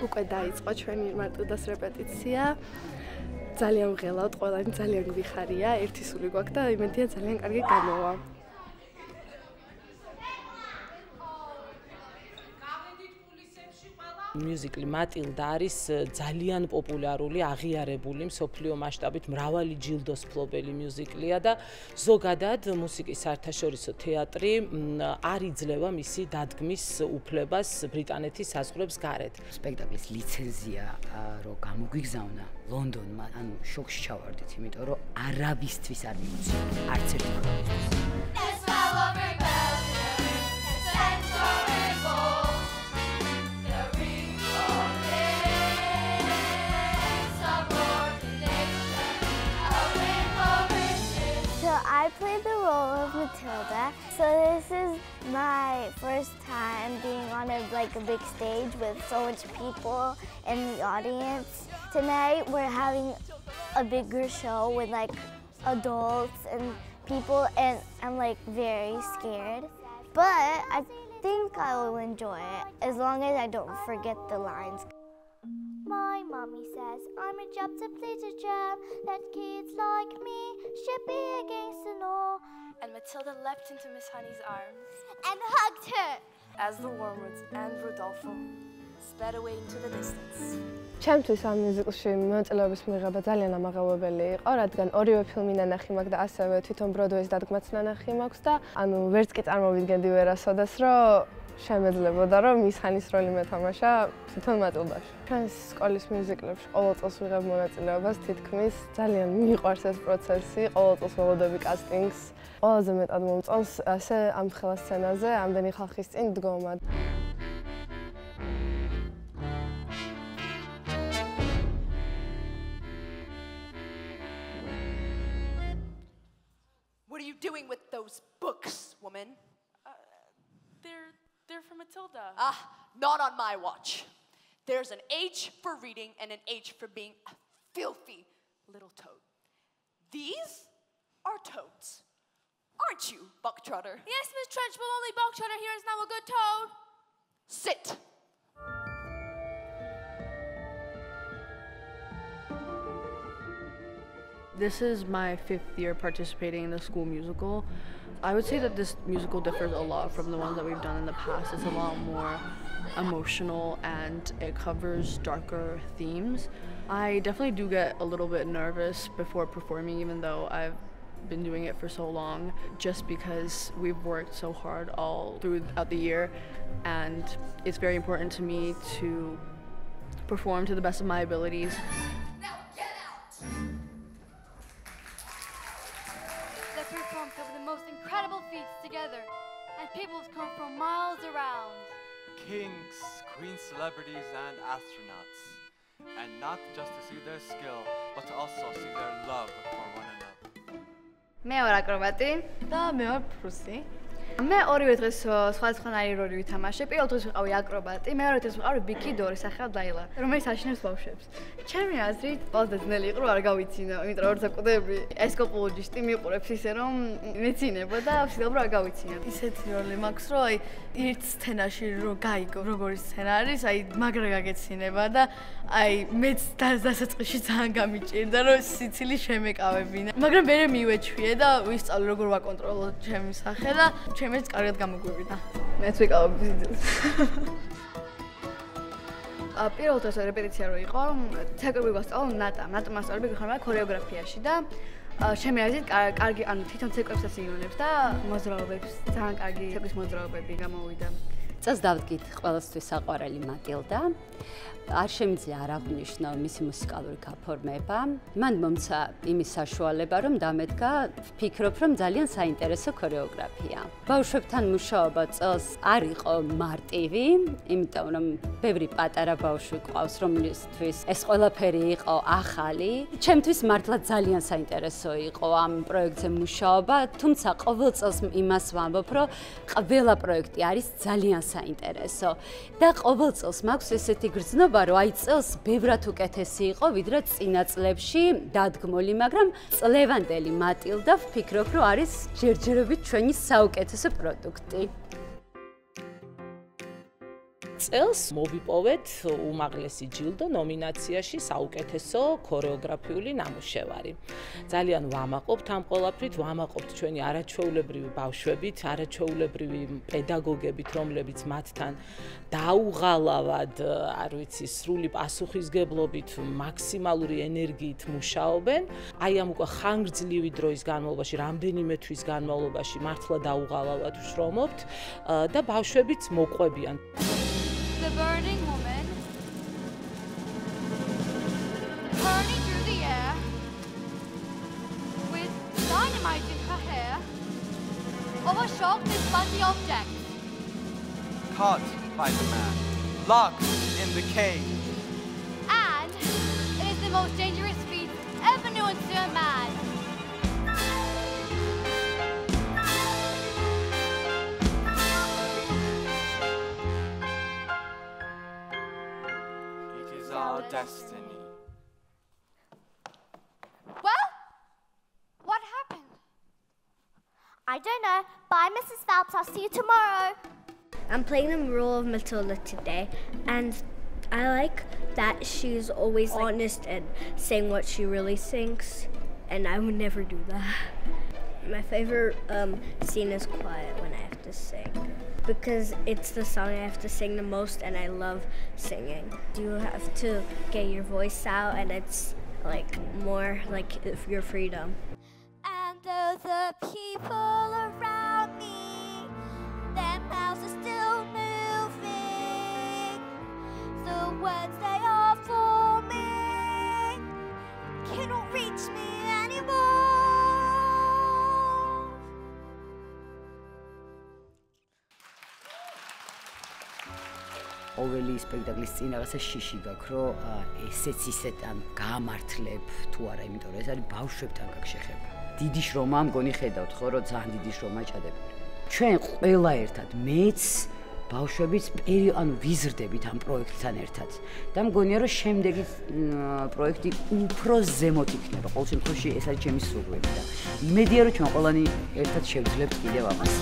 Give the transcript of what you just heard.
უკვე დაიწყო ჩვენი მარტოდას რეპეტიცია. ძალიან ვღელავთ, ყველანი ძალიან გვიხარია, ერთი სული გვაქვს და იმედია ძალიან კარგი გამოვა. Musical მატილდა არის ძალიან პოპულარული, აღიარებული მსოფლიო მასშტაბით მრავალი ჯილდოს მფლობელი მიუზიკლია და ზოგადად მუსიკის საერთაშორისო თეატრი არ იძლევა მისი დადგმის უფლებას ბრიტანეთის საზღვრებს გარეთ. სპექტაკლის ლიცენზია რო გამოგვიგზავნა ლონდონმა, ანუ შოკში ჩავარდით, იმიტომ რომ არავისთვის არ მივუწია, არც ერთი ქვეყნისთვის. I played the role of Matilda, so this is my first time being on a big stage with so much people in the audience. Tonight we're having a bigger show with adults and people, and I'm very scared, but I think I will enjoy it as long as I don't forget the lines. My mommy says I'm a job to play to jam, that kids like me should be against the law. And Matilda leapt into Miss Honey's arms and hugged her as the Wormwoods and Rodolfo sped away into the distance. ჩემთვის ამ მიუზიკლში მონაწილეობის მიღება ძალიან ამაღელვებელი იყო, რადგან ორივე ფილმი ნანახი მაქვს და ასევე თვითონ ბროდვეის დადგმაც ნანახი მაქვს და ვერც კი წარმოვიდგენდი ვერასოდეს, რომ შემეძლებოდა, რომ მის ხანის როლი მეთამაშა თვითონ მატილდაში. ჩვენს სკოლის მიუზიკლებში ყოველ წელს ვიღებ მონაწილეობას, თითქმის ძალიან მიყვარს ეს პროცესი, ყოველ წელს ველოდები კასტინგს. ყველაზე მეტად მომწონს ასე ამ ხელა სცენაზე ამდენი ხალხის წინ დგომა. What are you doing with those books, woman? They're for Matilda. Not on my watch. There's an H for reading and an H for being a filthy little toad. These are toads. Aren't you, Bucktrotter? Yes, Miss Trenchbull, only Bucktrotter here is now a good toad. Sit. This is my 5th year participating in the school musical. I would say that this musical differs a lot from the ones that we've done in the past. It's a lot more emotional and it covers darker themes. I definitely do get a little bit nervous before performing, even though I've been doing it for so long, just because we've worked so hard all throughout the year, and it's very important to me to perform to the best of my abilities. Now get out! The performed some of the most incredible feats together, and people have come from miles around. Kings, queens, celebrities, and astronauts. And not just to see their skill, but to also see their love for one another. მე ვარ აკრობატი და მე ვარ ფრუსი. მე ორივე დღეს სხვადასხვანაირი როლი ვითამაშე. პირველ დღეს ვიყავი აკრობატი, მეორე დღეს ვიყავი ბიკიდორი სახელად ლაილა, რომელიც აშინებს ბავშვებს. ჩემი აზრით, ყველაზე ძნელი იყო, არ გავიცინო, იმიტომ რომ საკვდები ესკოპოლოჯისტი მიყურებს ისე რომ მეცინებო და ვსიდობრო არ გავიცინო. ისეთი როლი მაქვს, რომ ერთ სცენაში რო გაიგო, როგორი სცენა არის, მაგრა გაგეცინება და მეც დასაწყისში ძალიან გამიჭირდა, რომ სიცილი შემეკავებინა. მაგრამ მე მივეჩვიე და ვისწავლე როგორ ვაკონტროლო ჩემი სახე და ჩემს კარგად გამოგვივიდა. მეც ვიყავი სიცილს. პირველ დღეს რეპეტიცია რო იყო, თეატრები გვასწავლა ნატა მასწავლებელი გიხარმა ქორეოგრაფიაში და ჩემი აზრით კარგი, თვითონ ცეკვებსაც იონებს და მოძრაობებს, ძალიან კარგი ცეკვის მოძრაობები გამოვიდა. წელს დავდგით ყველასთვის საყვარელი მატილდა. არ შემიძლია არ აღვნიშნო მისი მუსიკალური გაფორმება. მან მომცა იმის საშუალება, რომ დამედგა, ვფიქრობ, რომ ძალიან საინტერესო ქორეოგრაფია. ბავშვებთან მუშაობა წელს არ იყო მარტივი, იმიტომ რომ ბევრი პატარა ბავშვი ყავს, რომლისთვის ეს ყველაფერი იყო ახალი. ჩემთვის მართლა ძალიან საინტერესო იყო ამ პროექტზე მუშაობა, თუმცა ყოველ წელს იმას ვამბობ, რომ ყველა პროექტი არის ძალიან საინტერესო და ყოველ წელს მაქვს ესეთი გრძნობა, რომ აი წელს ბევრად უკეთესი იყო, ვიდრე წინა წლებში დადგმული, მაგრამ წლევანდელი მატილდა ვფიქრობ, რომ არის ჯერჯერობით ჩვენი საუკეთესო პროდუქტი. წელს მოვიპოვეთ უმაღლესი ჯილდო ნომინაციაში საუკეთესო ქორეოგრაფიული ნამუშევარი. ძალიან ვამაყობთ ამ ყველაფრით, ვამაყობთ ჩვენი არაჩვეულებრივი ბავშვებით, არაჩვეულებრივი პედაგოგებით, რომლებიც მათთან დაუღალავად, არ ვიცი, სრული პასუხისგებლობით, მაქსიმალური ენერგიით მუშაობენ. აი ამ უკვე ხანგრძლივი დროის განმავლობაში, რამდენიმე თვის განმავლობაში მართლა დაუღალავად ვშრომობთ და ბავშვებიც მოყვებიან. The burning woman, turning through the air, with dynamite in her hair, overshot this fuzzy object. Caught by the man, locked in the cage. And it is the most dangerous feat ever known to a man. Our destiny. Well, what happened? I don't know. Bye, Mrs. Phelps. I'll see you tomorrow. I'm playing the role of Matilda today, and I like that she's always honest and saying what she really thinks, and I would never do that. My favorite scene is Quiet, when I have to sing, because it's the song I have to sing the most, and I love singing. You have to get your voice out, and it's like more like your freedom. And though the people around me, their mouths are still moving, the words they are forming cannot reach me anymore. ყოველი სპექტაკლის წინ რაღაცა შიში გაქვს, რომ ესეც ისეთ ან გამართლებ თუ არა, იმიტომ რომ ეს არის ბავშვებთან გაქვს შეხება. დიდი შრომა მგონი ხედავთ ხო, რომ ძალიან დიდი შრომა ჩადებული. ჩვენ ყველა ერთად, მეც, ბავშვებიც ვიზრდებით ამ პროექტთან ერთად. და მგონია რომ შემდეგი პროექტი უფრო ზემოთ იქნება. ყოველ შემთხვევაში ეს არის ჩემი სურვილი და იმედია რომ ჩვენ ყველანი ერთად შევძლებთ კიდევ ამას.